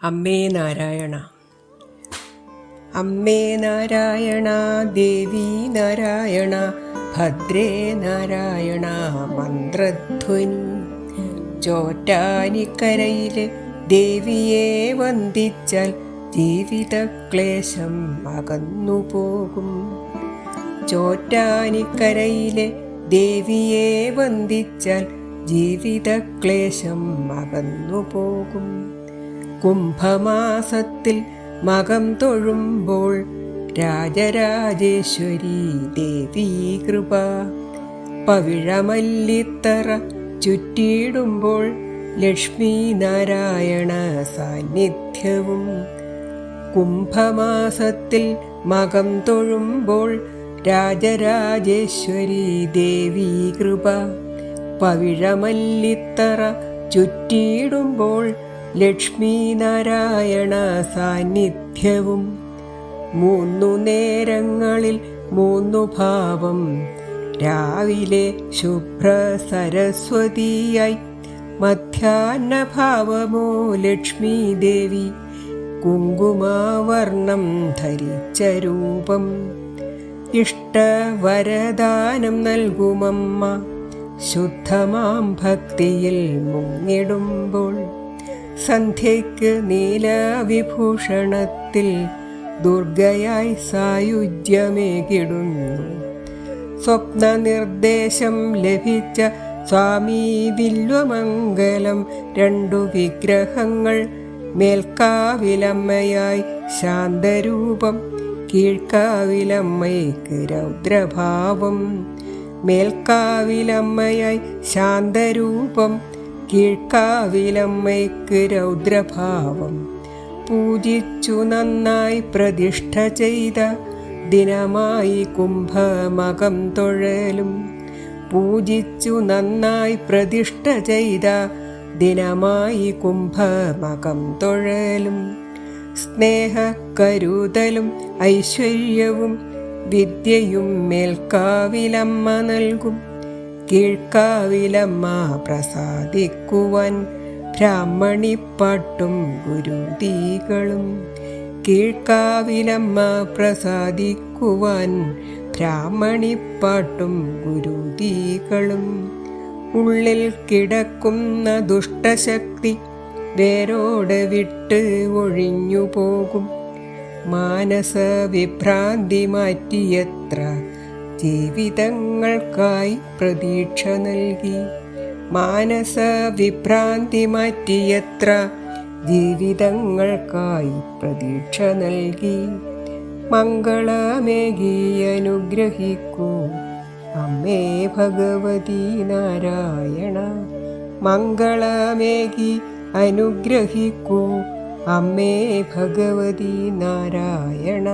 അമ്മേ നാരായണ. അമ്മേ നാരായണ, ദേവി നാരായണ, ഭദ്രേ നാരായണ മന്ത്രധ്വനി. ചോറ്റാനിക്കരയിലെ ദേവിയെ വന്ദിച്ചാൽ ജീവിതക്ലേശം അകന്നുപോകും. ചോറ്റാനിക്കരയിലെ ദേവിയെ വന്ദിച്ചാൽ ജീവിതക്ലേശം അകന്നുപോകും. കുംഭമാസത്തിൽ മകം തൊഴുമ്പോൾ രാജരാജേശ്വരി ദേവീ കൃപ. പവിഴമല്ലിത്തറ ചുറ്റിയിടുമ്പോൾ ലക്ഷ്മി നാരായണ സാന്നിധ്യവും. കുംഭമാസത്തിൽ മകം തൊഴുമ്പോൾ രാജരാജേശ്വരി ദേവീ കൃപ. പവിഴമല്ലിത്തറ ചുറ്റിയിടുമ്പോൾ ലക്ഷ്മി നാരായണ സാന്നിധ്യവും. 3 നേരങ്ങളിൽ 3 ഭാവം. രാവിലെ ശുഭ്ര സരസ്വതിയായി, മധ്യാഹ്നഭാവമോ ലക്ഷ്മി ദേവി, കുങ്കുമവർണം ധരിച്ച രൂപം. ഇഷ്ടവരദാനം നൽകുമമ്മ ശുദ്ധമാം ഭക്തിയിൽ മുങ്ങിടുമ്പോൾ. സന്ധ്യയ്ക്ക് നീലവിഭൂഷണത്തിൽ ദുർഗയായി സായുജ്യമേകിടുന്നു. സ്വപ്ന നിർദ്ദേശം ലഭിച്ച സ്വാമി വില്വമംഗലം 2 വിഗ്രഹങ്ങൾ. മേൽക്കാവിലമ്മയായി ശാന്തരൂപം, കീഴ്ക്കാവിലമ്മയ്ക്ക് രൗദ്രഭാവം. മേൽക്കാവിലമ്മയായി ശാന്തരൂപം, കീഴ്ക്കാവിലമ്മയ്ക്ക് രൗദ്രഭാവം. പൂജിച്ചു നന്നായി പ്രതിഷ്ഠ ചെയ്ത ദിനമായി കുംഭമകം തൊഴലും. പൂജിച്ചു നന്നായി പ്രതിഷ്ഠ ചെയ്ത ദിനമായി കുംഭമകം തൊഴലും. സ്നേഹക്കരുതലും ഐശ്വര്യവും വിദ്യയും മേൽക്കാവിലമ്മ നൽകും. കീഴ്ക്കാവിലമ്മ പ്രസാദിക്കുവാൻ ബ്രാഹ്മണിപ്പാട്ടും ഗുരുതികളും. കീഴ്ക്കാവിലമ്മ പ്രസാദിക്കുവാൻ ബ്രാഹ്മണിപ്പാട്ടും ഗുരുതികളും. ഉള്ളിൽ കിടക്കുന്ന ദുഷ്ടശക്തി വേരോടെ വിട്ട് ഒഴിഞ്ഞു പോകും. മാനസവിഭ്രാന്തി മാറ്റിയത്ര ജീവിതങ്ങൾക്കായി പ്രതീക്ഷ നൽകി. മാനസവിഭ്രാന്തി മാറ്റിയത്ര ജീവിതങ്ങൾക്കായി പ്രതീക്ഷ നൽകി. മംഗളമേകി അനുഗ്രഹിക്കൂ അമ്മേ ഭഗവതി നാരായണ. മംഗളമേകി അനുഗ്രഹിക്കൂ അമ്മേ ഭഗവതി നാരായണ.